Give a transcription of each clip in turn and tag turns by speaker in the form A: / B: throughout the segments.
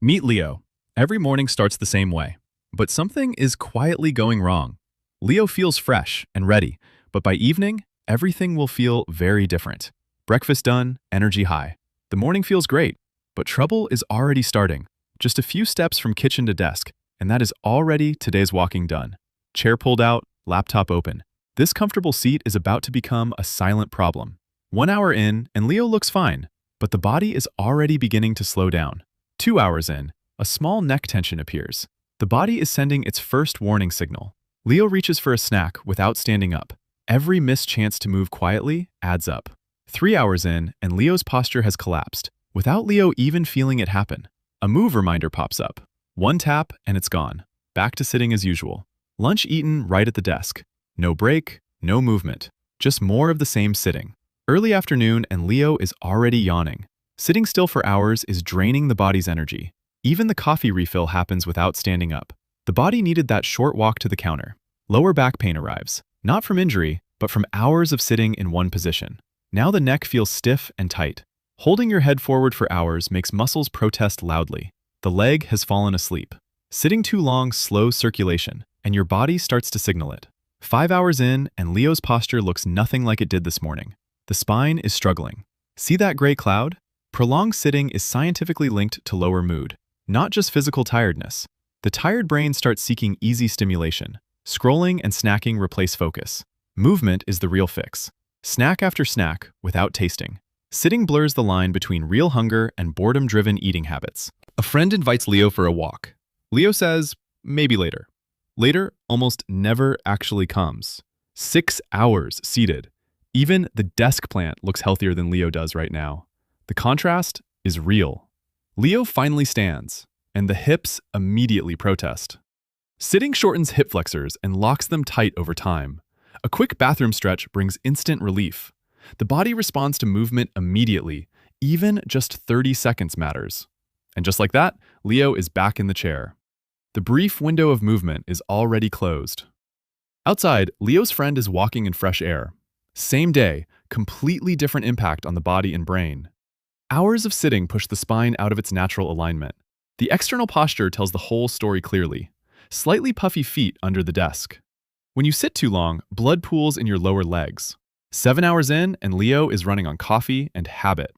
A: Meet Leo. Every morning starts the same way, but something is quietly going wrong. Leo feels fresh and ready, but by evening, everything will feel very different. Breakfast done, energy high. The morning feels great, but trouble is already starting. Just a few steps from kitchen to desk, and that is already today's walking done. Chair pulled out, laptop open. This comfortable seat is about to become a silent problem. 1 hour in, and Leo looks fine, but the body is already beginning to slow down. 2 hours in, a small neck tension appears. The body is sending its first warning signal. Leo reaches for a snack without standing up. Every missed chance to move quietly adds up. 3 hours in, and Leo's posture has collapsed, without Leo even feeling it happen. A move reminder pops up. One tap, and it's gone. Back to sitting as usual. Lunch eaten right at the desk. No break, no movement. Just more of the same sitting. Early afternoon, and Leo is already yawning. Sitting still for hours is draining the body's energy. Even the coffee refill happens without standing up. The body needed that short walk to the counter. Lower back pain arrives, not from injury, but from hours of sitting in one position. Now the neck feels stiff and tight. Holding your head forward for hours makes muscles protest loudly. The leg has fallen asleep. Sitting too long slows circulation, and your body starts to signal it. 5 hours in, and Leo's posture looks nothing like it did this morning. The spine is struggling. See that gray cloud? Prolonged sitting is scientifically linked to lower mood, not just physical tiredness. The tired brain starts seeking easy stimulation. Scrolling and snacking replace focus. Movement is the real fix. Snack after snack without tasting. Sitting blurs the line between real hunger and boredom-driven eating habits. A friend invites Leo for a walk. Leo says, maybe later. Later almost never actually comes. 6 hours seated. Even the desk plant looks healthier than Leo does right now. The contrast is real. Leo finally stands, and the hips immediately protest. Sitting shortens hip flexors and locks them tight over time. A quick bathroom stretch brings instant relief. The body responds to movement immediately. Even just 30 seconds matters. And just like that, Leo is back in the chair. The brief window of movement is already closed. Outside, Leo's friend is walking in fresh air. Same day, completely different impact on the body and brain. Hours of sitting push the spine out of its natural alignment. The external posture tells the whole story clearly. Slightly puffy feet under the desk. When you sit too long, blood pools in your lower legs. 7 hours in, and Leo is running on coffee and habit.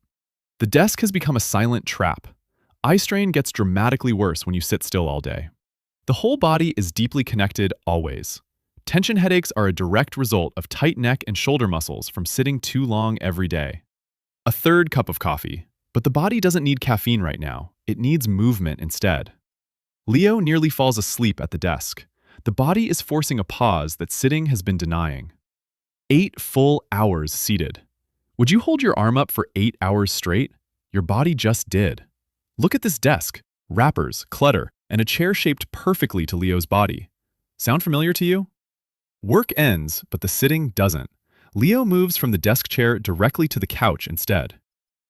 A: The desk has become a silent trap. Eye strain gets dramatically worse when you sit still all day. The whole body is deeply connected always. Tension headaches are a direct result of tight neck and shoulder muscles from sitting too long every day. A third cup of coffee, but the body doesn't need caffeine right now. It needs movement instead. Leo nearly falls asleep at the desk. The body is forcing a pause that sitting has been denying. 8 full hours seated. Would you hold your arm up for 8 hours straight? Your body just did. Look at this desk. Wrappers, clutter, and a chair shaped perfectly to Leo's body. Sound familiar to you? Work ends, but the sitting doesn't. Leo moves from the desk chair directly to the couch instead.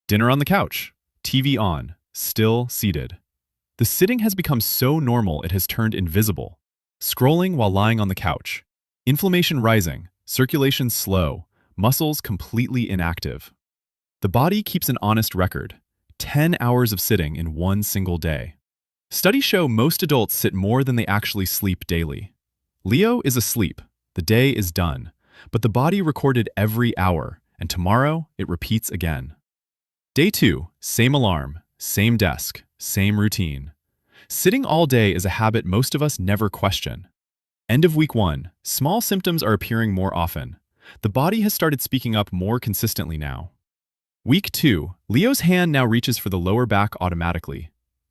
A: Dinner on the couch. TV on. Still seated. The sitting has become so normal it has turned invisible. Scrolling while lying on the couch. Inflammation rising. Circulation slow. Muscles completely inactive. The body keeps an honest record. 10 hours of sitting in one single day. Studies show most adults sit more than they actually sleep daily. Leo is asleep. The day is done. But the body recorded every hour, and tomorrow it repeats again. Day 2, same alarm, same desk, same routine. Sitting all day is a habit most of us never question. End of week 1, small symptoms are appearing more often. The body has started speaking up more consistently now. Week 2, Leo's hand now reaches for the lower back automatically.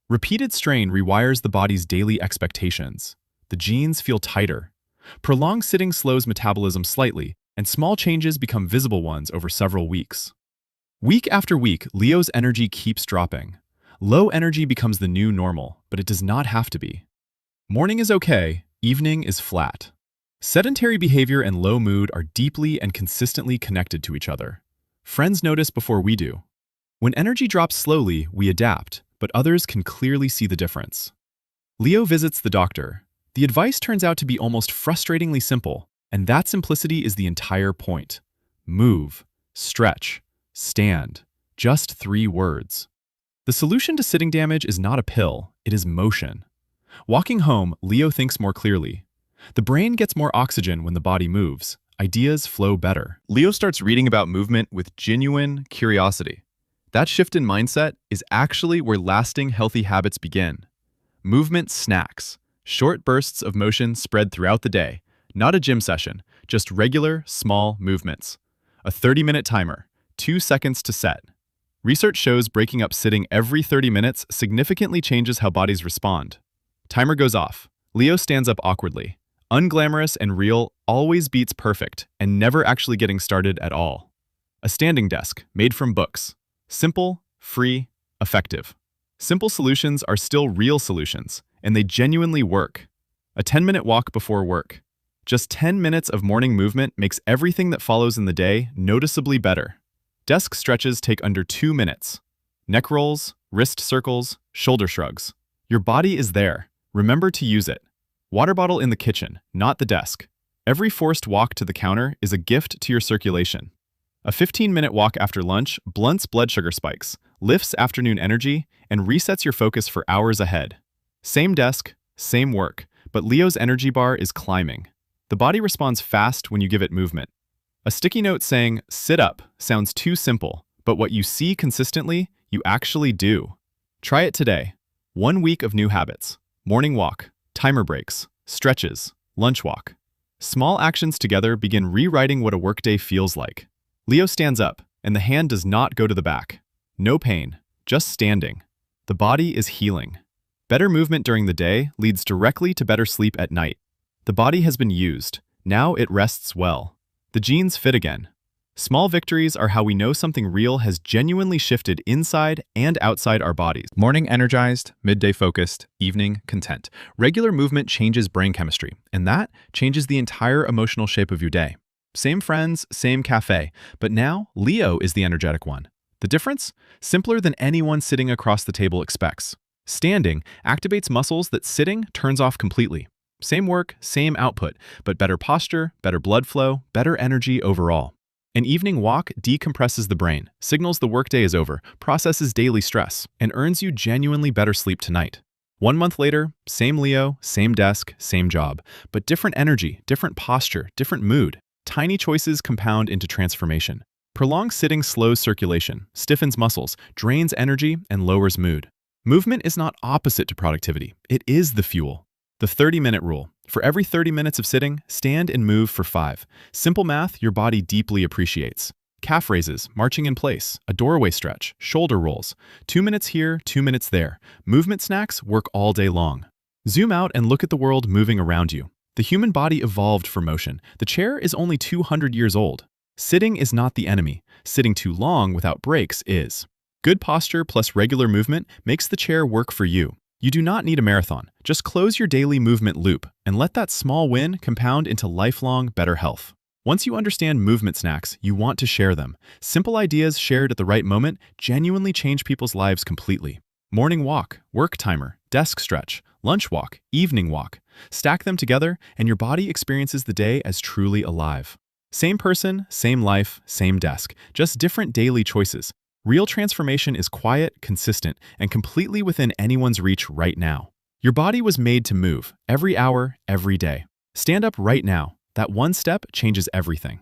A: Repeated strain rewires the body's daily expectations. The genes feel tighter. Prolonged sitting slows metabolism slightly, and small changes become visible ones over several weeks. Week after week, Leo's energy keeps dropping. Low energy becomes the new normal, but it does not have to be. Morning is okay, evening is flat. Sedentary behavior and low mood are deeply and consistently connected to each other. Friends notice before we do. When energy drops slowly, we adapt, but others can clearly see the difference. Leo visits the doctor. The advice turns out to be almost frustratingly simple, and that simplicity is the entire point. Move, stretch, stand. Just 3 words. The solution to sitting damage is not a pill, it is motion. Walking home, Leo thinks more clearly. The brain gets more oxygen when the body moves. Ideas flow better. Leo starts reading about movement with genuine curiosity. That shift in mindset is actually where lasting healthy habits begin. Movement snacks, short bursts of motion spread throughout the day, not a gym session, just regular, small movements. A 30-minute timer, 2 seconds to set. Research shows breaking up sitting every 30 minutes significantly changes how bodies respond. Timer goes off. Leo stands up awkwardly. Unglamorous and real always beats perfect and never actually getting started at all. A standing desk made from books. Simple, free, effective. Simple solutions are still real solutions, and they genuinely work. A 10-minute walk before work. Just 10 minutes of morning movement makes everything that follows in the day noticeably better. Desk stretches take under 2 minutes. Neck rolls, wrist circles, shoulder shrugs. Your body is there. Remember to use it. Water bottle in the kitchen, not the desk. Every forced walk to the counter is a gift to your circulation. A 15-minute walk after lunch blunts blood sugar spikes, lifts afternoon energy, and resets your focus for hours ahead. Same desk, same work, but Leo's energy bar is climbing. The body responds fast when you give it movement. A sticky note saying, "Sit up," sounds too simple, but what you see consistently, you actually do. Try it today. 1 week of new habits. Morning walk, timer breaks, stretches, lunch walk. Small actions together begin rewriting what a workday feels like. Leo stands up, and the hand does not go to the back. No pain, just standing. The body is healing. Better movement during the day leads directly to better sleep at night. The body has been used. Now it rests well. The genes fit again. Small victories are how we know something real has genuinely shifted inside and outside our bodies. Morning energized, midday focused, evening content. Regular movement changes brain chemistry, and that changes the entire emotional shape of your day. Same friends, same cafe, but now Leo is the energetic one. The difference? Simpler than anyone sitting across the table expects. Standing activates muscles that sitting turns off completely. Same work, same output, but better posture, better blood flow, better energy overall. An evening walk decompresses the brain, signals the workday is over, processes daily stress, and earns you genuinely better sleep tonight. 1 month later, same Leo, same desk, same job, but different energy, different posture, different mood. Tiny choices compound into transformation. Prolonged sitting slows circulation, stiffens muscles, drains energy, and lowers mood. Movement is not opposite to productivity. It is the fuel. The 30-minute rule. For every 30 minutes of sitting, stand and move for 5. Simple math your body deeply appreciates. Calf raises, marching in place, a doorway stretch, shoulder rolls. 2 minutes here, 2 minutes there. Movement snacks work all day long. Zoom out and look at the world moving around you. The human body evolved for motion. The chair is only 200 years old. Sitting is not the enemy. Sitting too long without breaks is. Good posture plus regular movement makes the chair work for you. You do not need a marathon. Just close your daily movement loop and let that small win compound into lifelong better health. Once you understand movement snacks, you want to share them. Simple ideas shared at the right moment genuinely change people's lives completely. Morning walk, work timer, desk stretch, lunch walk, evening walk. Stack them together and your body experiences the day as truly alive. Same person, same life, same desk, just different daily choices. Real transformation is quiet, consistent, and completely within anyone's reach right now. Your body was made to move, every hour, every day. Stand up right now. That one step changes everything.